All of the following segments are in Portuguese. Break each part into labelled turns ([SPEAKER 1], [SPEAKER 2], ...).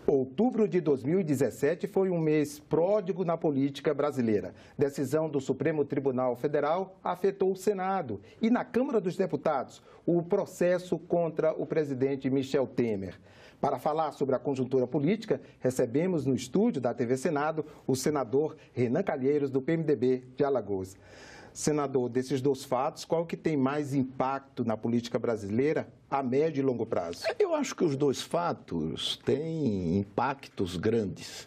[SPEAKER 1] Outubro de 2017 foi um mês pródigo na política brasileira. Decisão do Supremo Tribunal Federal afetou o Senado e, na Câmara dos Deputados, o processo contra o presidente Michel Temer. Para falar sobre a conjuntura política, recebemos no estúdio da TV Senado o senador Renan Calheiros, do PMDB de Alagoas. Senador, desses dois fatos, qual que tem mais impacto na política brasileira a médio e longo prazo?
[SPEAKER 2] Eu acho que os dois fatos têm impactos grandes.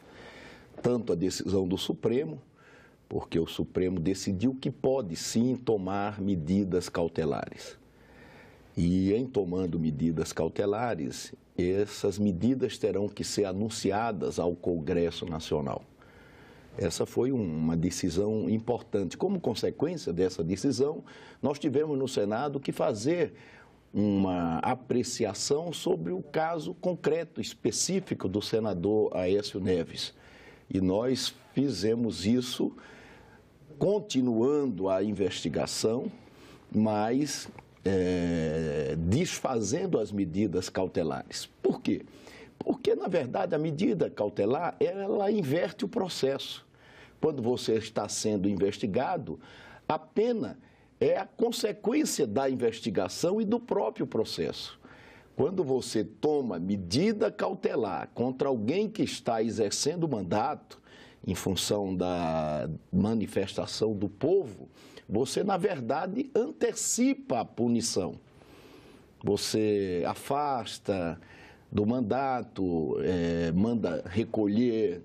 [SPEAKER 2] Tanto a decisão do Supremo, porque o Supremo decidiu que pode sim tomar medidas cautelares. E em tomando medidas cautelares, essas medidas terão que ser anunciadas ao Congresso Nacional. Essa foi uma decisão importante. Como consequência dessa decisão, nós tivemos no Senado que fazer uma apreciação sobre o caso concreto, específico do senador Aécio Neves. E nós fizemos isso continuando a investigação, mas desfazendo as medidas cautelares. Por quê? Porque, na verdade, a medida cautelar, ela inverte o processo. Quando você está sendo investigado, a pena é a consequência da investigação e do próprio processo. Quando você toma medida cautelar contra alguém que está exercendo o mandato, em função da manifestação do povo, você, na verdade, antecipa a punição. Você afasta do mandato, manda recolher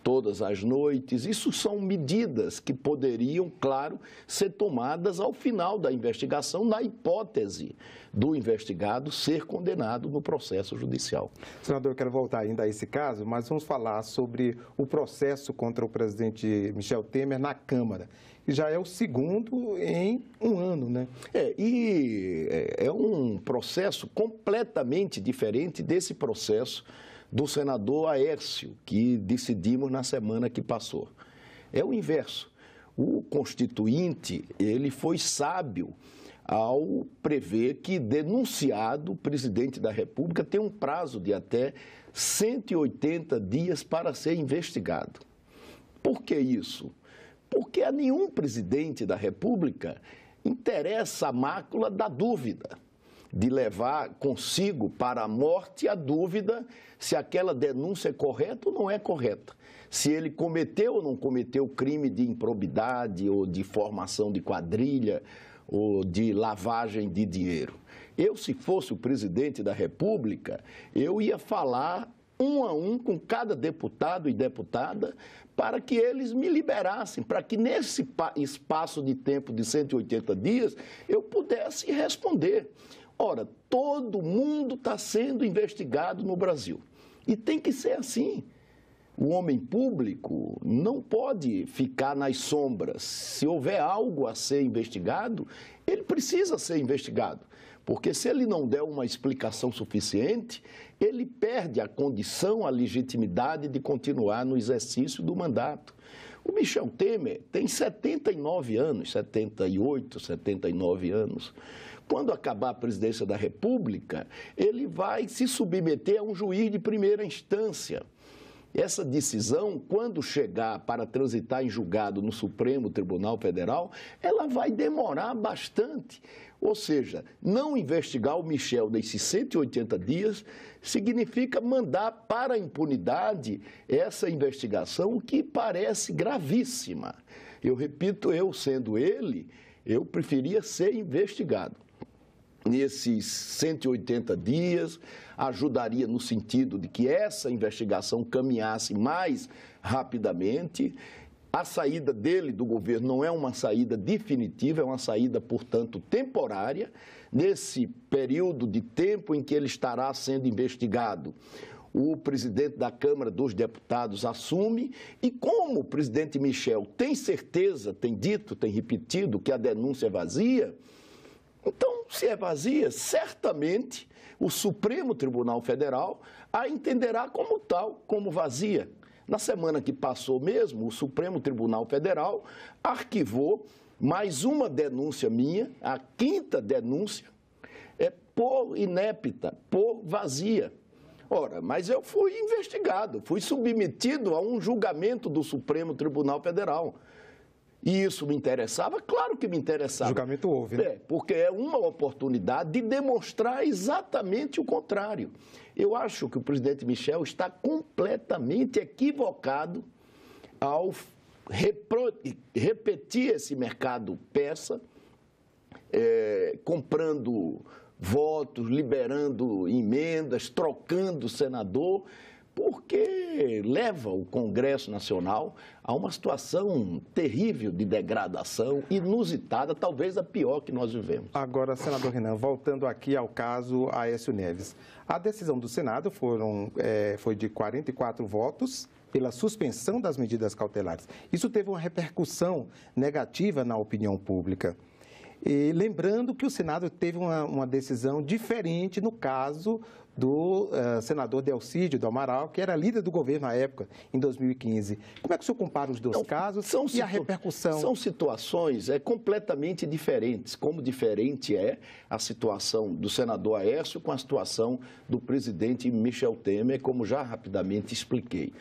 [SPEAKER 2] todas as noites. Isso são medidas que poderiam, claro, ser tomadas ao final da investigação, na hipótese do investigado ser condenado no processo judicial.
[SPEAKER 1] Senador, eu quero voltar ainda a esse caso, mas vamos falar sobre o processo contra o presidente Michel Temer na Câmara. E já é o segundo em um ano, né?
[SPEAKER 2] É um processo completamente diferente desse processo do senador Aécio, que decidimos na semana que passou. É o inverso. O Constituinte, ele foi sábio ao prever que denunciado, o presidente da República tem um prazo de até 180 dias para ser investigado. Por que isso? Porque a nenhum presidente da República interessa a mácula da dúvida, de levar consigo para a morte a dúvida se aquela denúncia é correta ou não é correta, se ele cometeu ou não cometeu crime de improbidade ou de formação de quadrilha ou de lavagem de dinheiro. Eu, se fosse o presidente da República, eu ia falar um a um com cada deputado e deputada para que eles me liberassem, para que nesse espaço de tempo de 180 dias eu pudesse responder. Ora, todo mundo está sendo investigado no Brasil e tem que ser assim. O homem público não pode ficar nas sombras. Se houver algo a ser investigado, ele precisa ser investigado. Porque se ele não der uma explicação suficiente, ele perde a condição, a legitimidade de continuar no exercício do mandato. O Michel Temer tem 79 anos, 78, 79 anos. Quando acabar a presidência da República, ele vai se submeter a um juiz de primeira instância. Essa decisão, quando chegar para transitar em julgado no Supremo Tribunal Federal, ela vai demorar bastante. Ou seja, não investigar o Michel nesses 180 dias significa mandar para a impunidade essa investigação que parece gravíssima. Eu repito, eu sendo ele, eu preferia ser investigado. Nesses 180 dias, ajudaria no sentido de que essa investigação caminhasse mais rapidamente. A saída dele do governo não é uma saída definitiva, é uma saída, portanto, temporária. Nesse período de tempo em que ele estará sendo investigado, o presidente da Câmara dos Deputados assume e, como o presidente Michel tem certeza, tem dito, tem repetido que a denúncia é vazia, então, se é vazia, certamente o Supremo Tribunal Federal a entenderá como tal, como vazia. Na semana que passou mesmo, o Supremo Tribunal Federal arquivou mais uma denúncia minha, a 5ª denúncia, por inépita, por vazia. Ora, mas eu fui investigado, fui submetido a um julgamento do Supremo Tribunal Federal. E isso me interessava? Claro que me interessava.
[SPEAKER 1] Julgamento houve, né?
[SPEAKER 2] Porque é uma oportunidade de demonstrar exatamente o contrário. Eu acho que o presidente Michel está completamente equivocado ao repetir esse mercado persa, comprando votos, liberando emendas, trocando senador, porque leva o Congresso Nacional a uma situação terrível de degradação, inusitada, talvez a pior que nós vivemos.
[SPEAKER 1] Agora, senador Renan, voltando aqui ao caso Aécio Neves. A decisão do Senado foi de 44 votos pela suspensão das medidas cautelares. Isso teve uma repercussão negativa na opinião pública. E lembrando que o Senado teve uma decisão diferente no caso do senador Delcídio do Amaral, que era líder do governo na época, em 2015. Como é que o senhor compara os dois casos e a repercussão?
[SPEAKER 2] São situações completamente diferentes, como diferente é a situação do senador Aécio com a situação do presidente Michel Temer, como já rapidamente expliquei.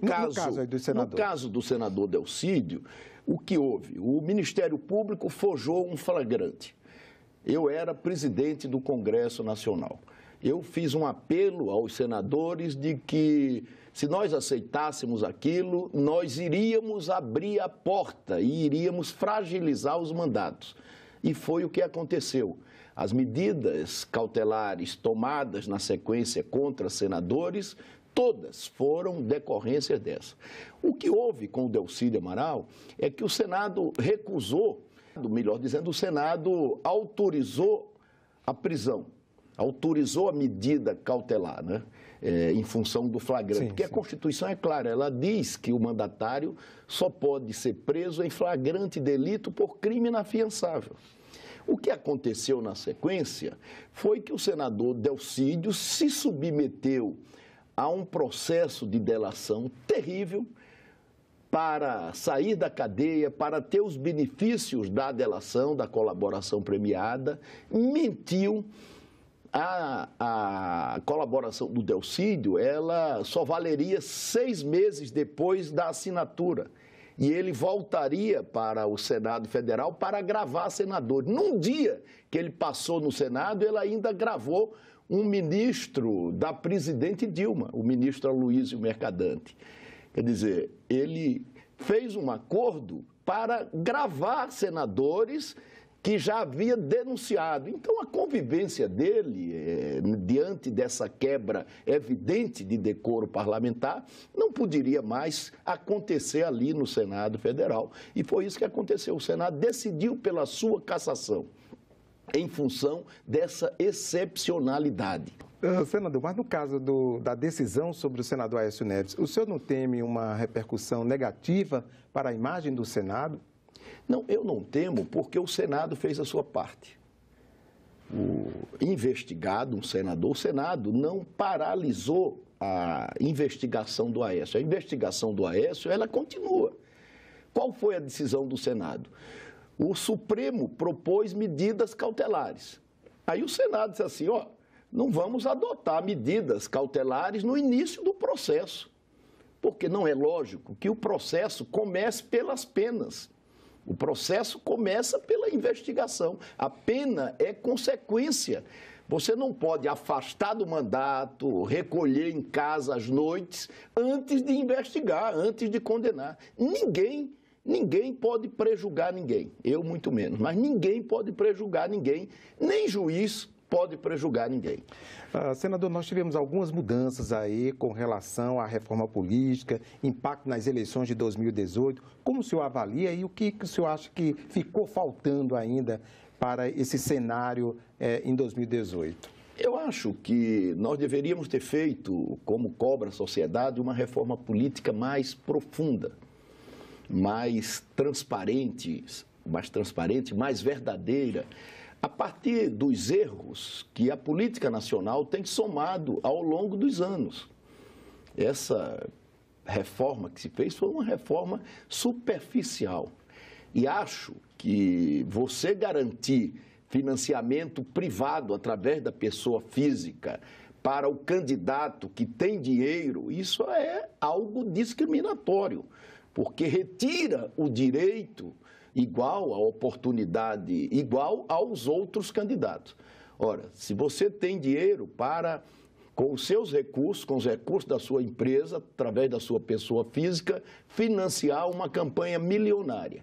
[SPEAKER 2] No caso do senador Delcídio, o que houve? O Ministério Público forjou um flagrante. Eu era presidente do Congresso Nacional. Eu fiz um apelo aos senadores de que, se nós aceitássemos aquilo, nós iríamos abrir a porta e iríamos fragilizar os mandatos. E foi o que aconteceu. As medidas cautelares tomadas na sequência contra senadores, todas foram decorrências dessa. O que houve com o Delcídio Amaral é que o Senado recusou, melhor dizendo, o Senado autorizou a prisão, autorizou a medida cautelar, né? Em função do flagrante. Porque a Constituição é clara, ela diz que o mandatário só pode ser preso em flagrante delito por crime inafiançável. O que aconteceu na sequência foi que o senador Delcídio se submeteu a um processo de delação terrível para sair da cadeia, para ter os benefícios da delação, da colaboração premiada, mentiu. A colaboração do Delcídio, ela só valeria 6 meses depois da assinatura. E ele voltaria para o Senado Federal para gravar senador. Num dia que ele passou no Senado, ele ainda gravou um ministro da presidente Dilma, o ministro Aloysio Mercadante. Quer dizer, ele fez um acordo para gravar senadores que já havia denunciado. Então, a convivência dele, diante dessa quebra evidente de decoro parlamentar, não poderia mais acontecer ali no Senado Federal. E foi isso que aconteceu. O Senado decidiu pela sua cassação, em função dessa excepcionalidade.
[SPEAKER 1] Senador, mas no caso da decisão sobre o senador Aécio Neves, o senhor não teme uma repercussão negativa para a imagem do Senado?
[SPEAKER 2] Não, eu não temo, porque o Senado fez a sua parte. O investigado, um senador, o Senado não paralisou a investigação do Aécio. A investigação do Aécio, ela continua. Qual foi a decisão do Senado? O Supremo propôs medidas cautelares. Aí o Senado disse assim, não vamos adotar medidas cautelares no início do processo, porque não é lógico que o processo comece pelas penas. O processo começa pela investigação. A pena é consequência. Você não pode afastar do mandato, recolher em casa às noites, antes de investigar, antes de condenar. Ninguém pode prejugar ninguém, eu muito menos, mas ninguém pode prejugar ninguém, nem juiz pode prejugar ninguém.
[SPEAKER 1] Senador, nós tivemos algumas mudanças aí com relação à reforma política, impacto nas eleições de 2018. Como o senhor avalia e o que o senhor acha que ficou faltando ainda para esse cenário em 2018?
[SPEAKER 2] Eu acho que nós deveríamos ter feito, como cobra a sociedade, uma reforma política mais profunda, mais transparente, mais verdadeira, a partir dos erros que a política nacional tem somado ao longo dos anos. Essa reforma que se fez foi uma reforma superficial. E acho que você garantir financiamento privado através da pessoa física para o candidato que tem dinheiro, isso é algo discriminatório, porque retira o direito igual, a oportunidade igual aos outros candidatos. Ora, se você tem dinheiro para, com os seus recursos, com os recursos da sua empresa, através da sua pessoa física, financiar uma campanha milionária,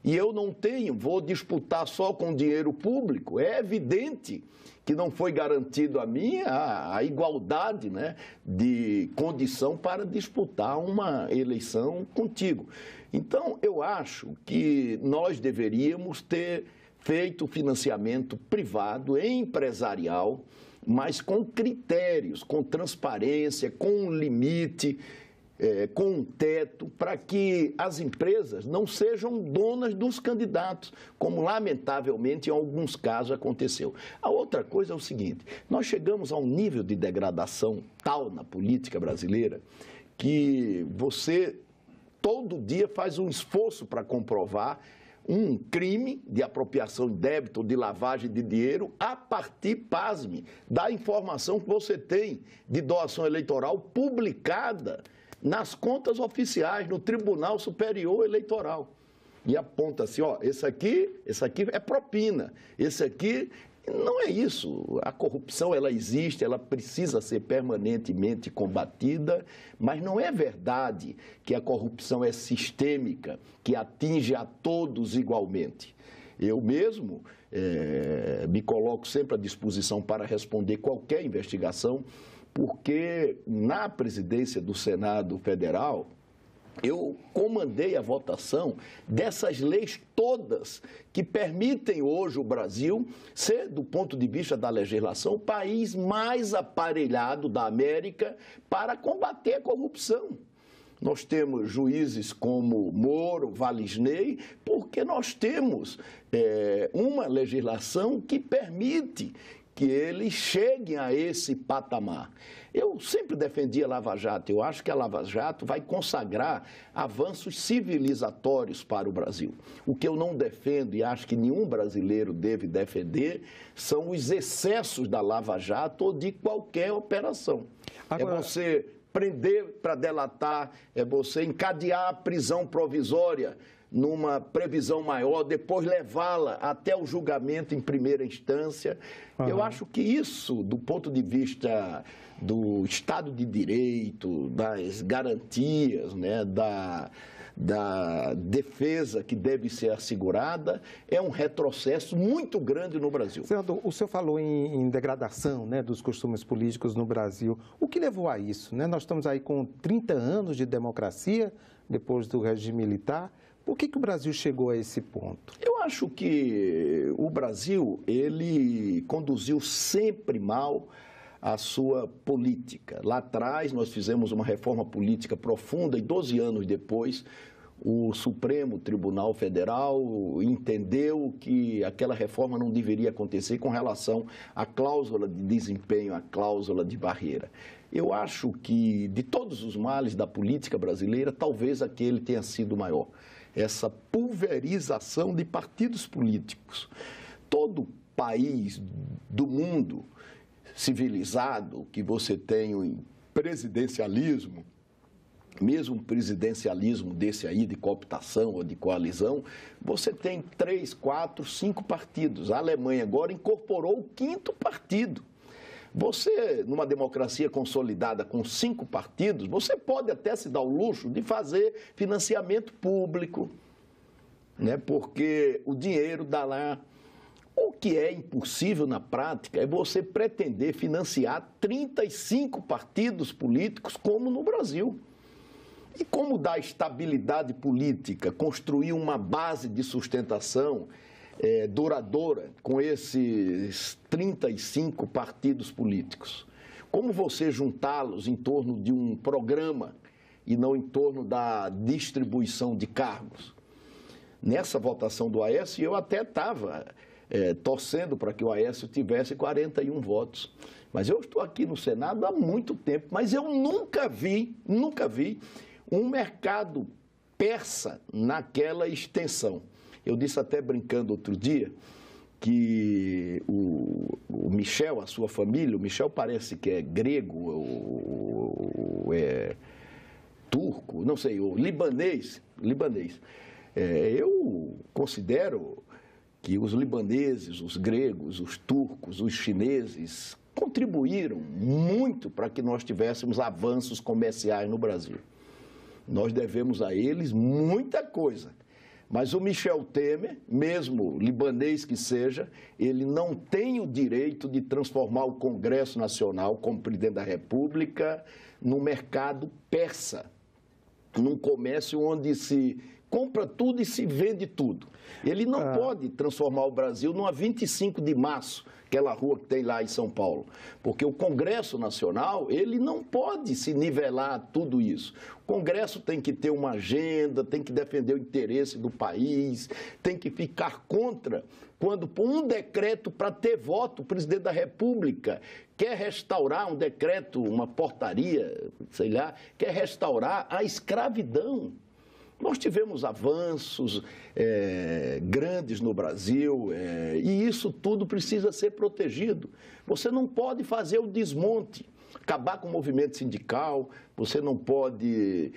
[SPEAKER 2] e eu não tenho, vou disputar só com dinheiro público, é evidente que não foi garantido a mim a igualdade, né, de condição para disputar uma eleição contigo. Então, eu acho que nós deveríamos ter feito financiamento privado, empresarial, mas com critérios, com transparência, com um limite, com um teto, para que as empresas não sejam donas dos candidatos, como lamentavelmente em alguns casos aconteceu. A outra coisa é o seguinte, nós chegamos a um nível de degradação tal na política brasileira que você todo dia faz um esforço para comprovar um crime de apropriação indébita ou de lavagem de dinheiro a partir, pasme, da informação que você tem de doação eleitoral publicada nas contas oficiais, no Tribunal Superior Eleitoral. E aponta assim, ó, esse aqui é propina, esse aqui não é isso. A corrupção, ela existe, ela precisa ser permanentemente combatida, mas não é verdade que a corrupção é sistêmica, que atinge a todos igualmente. Eu mesmo me coloco sempre à disposição para responder qualquer investigação, porque na presidência do Senado Federal, eu comandei a votação dessas leis todas que permitem hoje o Brasil ser, do ponto de vista da legislação, o país mais aparelhado da América para combater a corrupção. Nós temos juízes como Moro, Valisney, porque nós temos uma legislação que permite que eles cheguem a esse patamar. Eu sempre defendi a Lava Jato. Eu acho que a Lava Jato vai consagrar avanços civilizatórios para o Brasil. O que eu não defendo e acho que nenhum brasileiro deve defender são os excessos da Lava Jato ou de qualquer operação. Agora... É você prender para delatar, é você encadear a prisão provisória numa previsão maior, depois levá-la até o julgamento em primeira instância. Uhum. Eu acho que isso, do ponto de vista do Estado de Direito, das garantias, né, da defesa que deve ser assegurada, é um retrocesso muito grande no Brasil.
[SPEAKER 1] Senador, o senhor falou em degradação, né, dos costumes políticos no Brasil. O que levou a isso, né? Nós estamos aí com 30 anos de democracia, depois do regime militar. Por que o Brasil chegou a esse ponto?
[SPEAKER 2] Eu acho que o Brasil, ele conduziu sempre mal a sua política. Lá atrás, nós fizemos uma reforma política profunda e 12 anos depois, o Supremo Tribunal Federal entendeu que aquela reforma não deveria acontecer com relação à cláusula de desempenho, à cláusula de barreira. Eu acho que, de todos os males da política brasileira, talvez aquele tenha sido o maior. Essa pulverização de partidos políticos. Todo país do mundo civilizado que você tem o presidencialismo, mesmo um presidencialismo desse aí de cooptação ou de coalizão, você tem 3, 4, 5 partidos. A Alemanha agora incorporou o 5º partido. Você, numa democracia consolidada com 5 partidos, você pode até se dar o luxo de fazer financiamento público, né? Porque o dinheiro dá lá. O que é impossível na prática é você pretender financiar 35 partidos políticos como no Brasil. E como dar estabilidade política, construir uma base de sustentação duradoura com esses 35 partidos políticos? Como você juntá-los em torno de um programa e não em torno da distribuição de cargos? Nessa votação do Aécio, eu até estava torcendo para que o Aécio tivesse 41 votos. Mas eu estou aqui no Senado há muito tempo, mas eu nunca vi um mercado persa naquela extensão. Eu disse até brincando outro dia que o Michel, a sua família, o Michel parece que é grego, ou é turco, não sei, ou libanês. Eu considero que os libaneses, os gregos, os turcos, os chineses contribuíram muito para que nós tivéssemos avanços comerciais no Brasil. Nós devemos a eles muita coisa. Mas o Michel Temer, mesmo libanês que seja, ele não tem o direito de transformar o Congresso Nacional, como presidente da República, num mercado persa, num comércio onde se compra tudo e se vende tudo. Ele não pode transformar o Brasil numa 25 de março, aquela rua que tem lá em São Paulo, porque o Congresso Nacional, ele não pode se nivelar a tudo isso. O Congresso tem que ter uma agenda, tem que defender o interesse do país, tem que ficar contra quando, por um decreto para ter voto, o presidente da República quer restaurar um decreto, uma portaria, sei lá, quer restaurar a escravidão. Nós tivemos avanços grandes no Brasil e isso tudo precisa ser protegido. Você não pode fazer o desmonte, acabar com o movimento sindical, você não pode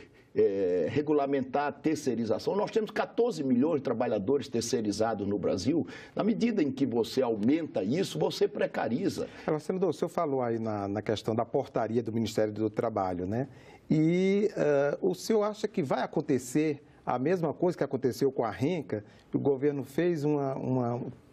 [SPEAKER 2] regulamentar a terceirização. Nós temos 14 milhões de trabalhadores terceirizados no Brasil. Na medida em que você aumenta isso, você precariza.
[SPEAKER 1] Agora, senador, o senhor falou aí na questão da portaria do Ministério do Trabalho, né? E o senhor acha que vai acontecer a mesma coisa que aconteceu com a Renca, que o governo fez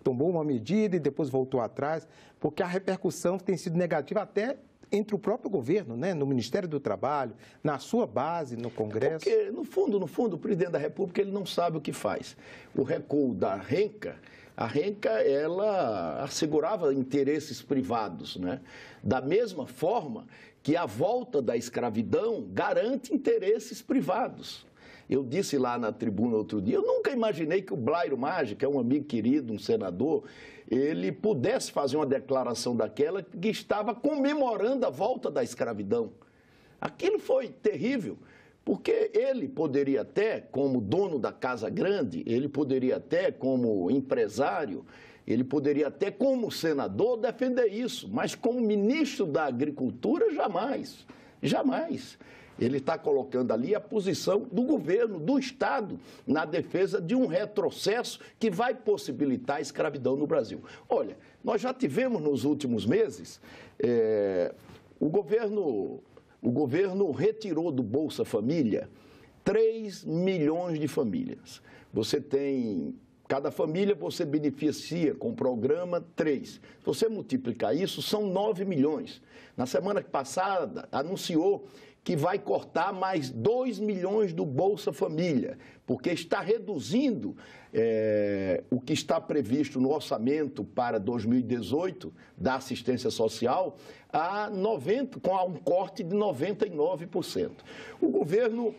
[SPEAKER 1] tomou uma medida e depois voltou atrás, porque a repercussão tem sido negativa até entre o próprio governo, né? No Ministério do Trabalho, na sua base, no Congresso?
[SPEAKER 2] Porque, no fundo, o presidente da República ele não sabe o que faz. O recuo da Renca, a Renca, ela assegurava interesses privados, né? Da mesma forma que a volta da escravidão garante interesses privados. Eu disse lá na tribuna outro dia, eu nunca imaginei que o Blairo Maggi, que é um amigo querido, um senador, ele pudesse fazer uma declaração daquela que estava comemorando a volta da escravidão. Aquilo foi terrível, porque ele poderia até, como dono da Casa Grande, ele poderia até, como empresário, ele poderia até, como senador, defender isso, mas como ministro da Agricultura, jamais, jamais. Ele está colocando ali a posição do governo, do Estado, na defesa de um retrocesso que vai possibilitar a escravidão no Brasil. Olha, nós já tivemos nos últimos meses, o governo retirou do Bolsa Família 3 milhões de famílias. Você tem... Cada família você beneficia com o programa 3. Se você multiplicar isso, são 9 milhões. Na semana passada, anunciou que vai cortar mais 2 milhões do Bolsa Família, porque está reduzindo o que está previsto no orçamento para 2018 da assistência social com um corte de 99%. O governo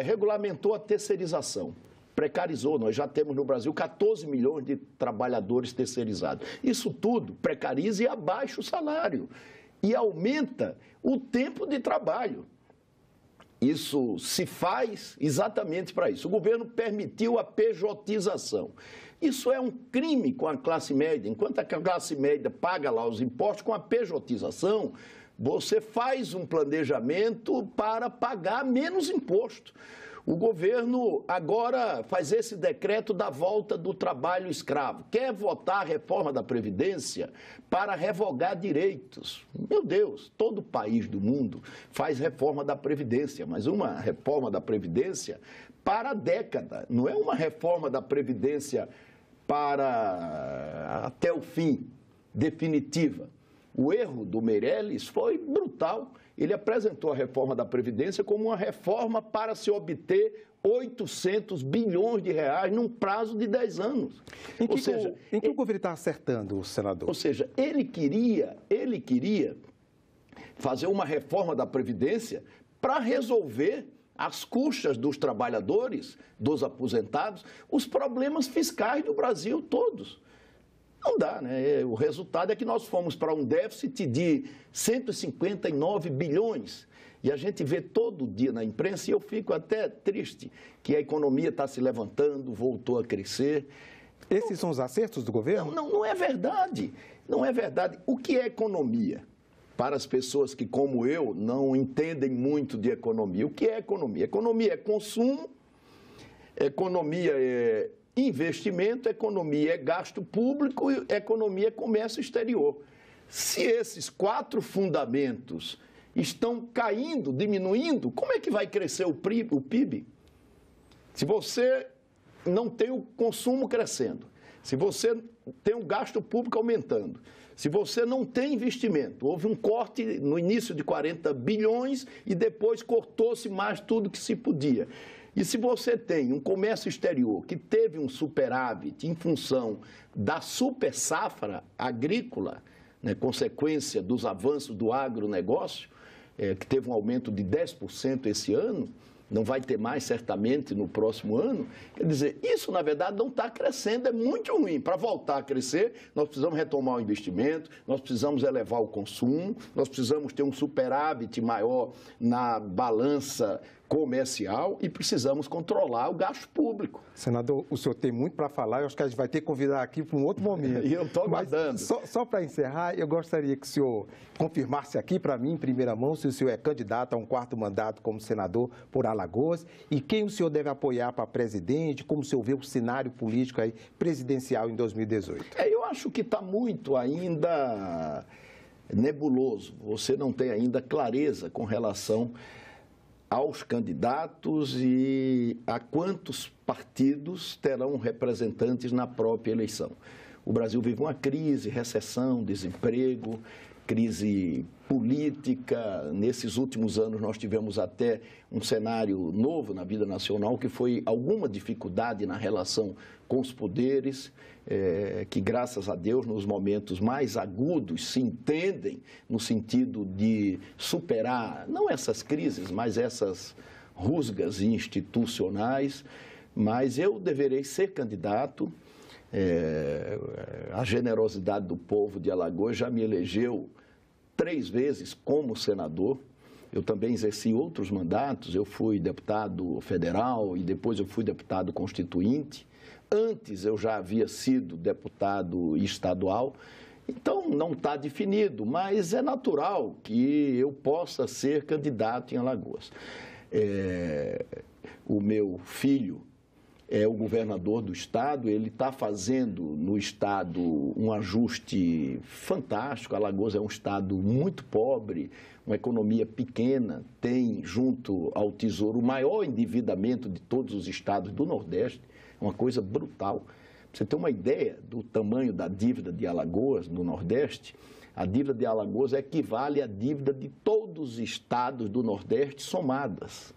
[SPEAKER 2] regulamentou a terceirização. Precarizou, nós já temos no Brasil 14 milhões de trabalhadores terceirizados. Isso tudo precariza e abaixa o salário e aumenta o tempo de trabalho. Isso se faz exatamente para isso. O governo permitiu a pejotização. Isso é um crime com a classe média. Enquanto a classe média paga lá os impostos, com a pejotização, você faz um planejamento para pagar menos imposto. O governo agora faz esse decreto da volta do trabalho escravo. Quer votar a reforma da Previdência para revogar direitos. Meu Deus, todo país do mundo faz reforma da Previdência, mas uma reforma da Previdência para a década. Não é uma reforma da Previdência para até o fim, definitiva. O erro do Meirelles foi brutal. Ele apresentou a reforma da Previdência como uma reforma para se obter 800 bilhões de reais num prazo de 10 anos.
[SPEAKER 1] Em que o governo está acertando, senador?
[SPEAKER 2] Ou seja, ele queria fazer uma reforma da Previdência para resolver às custas dos trabalhadores, dos aposentados, os problemas fiscais do Brasil todos. Não dá, né? O resultado é que nós fomos para um déficit de 159 bilhões E a gente vê todo dia na imprensa, e eu fico até triste, que a economia está se levantando, voltou a crescer.
[SPEAKER 1] Esses são os acertos do governo?
[SPEAKER 2] Não é verdade. Não é verdade. O que é economia? Para as pessoas que, como eu, não entendem muito de economia. O que é economia? Economia é consumo, economia é investimento, economia é gasto público e economia é comércio exterior. Se esses 4 fundamentos estão caindo, diminuindo, como é que vai crescer o PIB? Se você não tem o consumo crescendo, se você tem o gasto público aumentando, se você não tem investimento, houve um corte no início de 40 bilhões e depois cortou-se mais tudo que se podia. E se você tem um comércio exterior que teve um superávit em função da super safra agrícola, né, consequência dos avanços do agronegócio, que teve um aumento de 10% esse ano, não vai ter mais certamente no próximo ano, quer dizer, isso na verdade não está crescendo, é muito ruim. Para voltar a crescer, nós precisamos retomar o investimento, nós precisamos elevar o consumo, nós precisamos ter um superávit maior na balança comercial e precisamos controlar o gasto público.
[SPEAKER 1] Senador, o senhor tem muito para falar, eu acho que a gente vai ter que convidar aqui para um outro momento.
[SPEAKER 2] E eu estou aguardando.
[SPEAKER 1] Só para encerrar, eu gostaria que o senhor confirmasse aqui para mim, em primeira mão, se o senhor é candidato a um 4º mandato como senador por Alagoas e quem o senhor deve apoiar para presidente, como o senhor vê o cenário político aí presidencial em 2018.
[SPEAKER 2] Eu acho que está muito ainda nebuloso. Você não tem ainda clareza com relação aos candidatos e a quantos partidos terão representantes na própria eleição. O Brasil vive uma crise, recessão, desemprego, crise política. Nesses últimos anos nós tivemos até um cenário novo na vida nacional, que foi alguma dificuldade na relação com os poderes, que graças a Deus nos momentos mais agudos se entendem no sentido de superar, não essas crises, mas essas rusgas institucionais. Mas eu deverei ser candidato. A generosidade do povo de Alagoas já me elegeu 3 vezes como senador. Eu também exerci outros mandatos, eu fui deputado federal e depois eu fui deputado constituinte. Antes eu já havia sido deputado estadual, então não está definido, mas é natural que eu possa ser candidato em Alagoas. O meu filho é o governador do estado, ele está fazendo no estado um ajuste fantástico. Alagoas é um estado muito pobre, uma economia pequena, tem junto ao Tesouro o maior endividamento de todos os estados do Nordeste, uma coisa brutal. Para você ter uma ideia do tamanho da dívida de Alagoas no Nordeste, a dívida de Alagoas equivale à dívida de todos os estados do Nordeste somadas.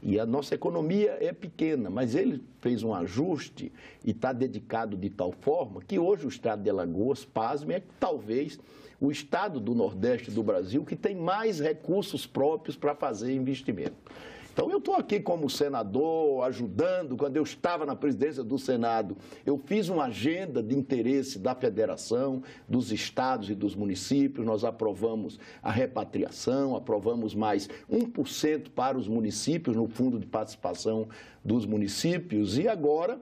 [SPEAKER 2] E a nossa economia é pequena, mas ele fez um ajuste e está dedicado de tal forma que hoje o estado de Alagoas, pasme, é talvez o estado do Nordeste do Brasil que tem mais recursos próprios para fazer investimento. Então, eu estou aqui como senador, ajudando. Quando eu estava na presidência do Senado, eu fiz uma agenda de interesse da federação, dos estados e dos municípios. Nós aprovamos a repatriação, aprovamos mais 1% para os municípios no fundo de participação dos municípios. E agora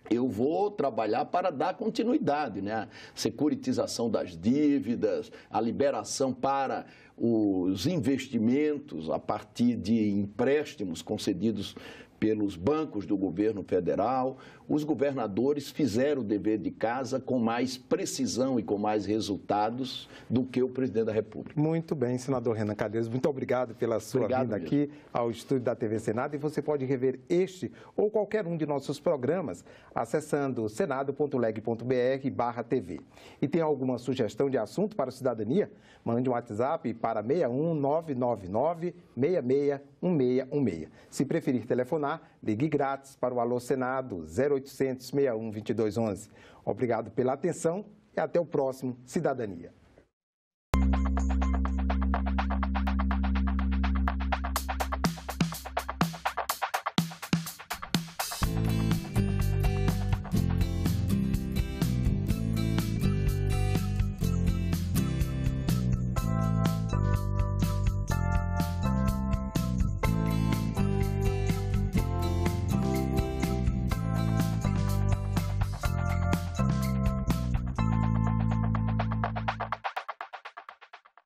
[SPEAKER 2] eu vou trabalhar para dar continuidade, né? A securitização das dívidas, a liberação para os investimentos a partir de empréstimos concedidos pelos bancos do governo federal. Os governadores fizeram o dever de casa com mais precisão e com mais resultados do que o presidente da República.
[SPEAKER 1] Muito bem, senador Renan Calheiros, muito obrigado pela sua vinda aqui ao estúdio da TV Senado. E você pode rever este ou qualquer um de nossos programas acessando senado.leg.br/TV. E tem alguma sugestão de assunto para a cidadania? Mande um WhatsApp para 61999661616. Se preferir telefonar, ligue grátis para o Alô Senado 0800 61 2211. Obrigado pela atenção e até o próximo Cidadania.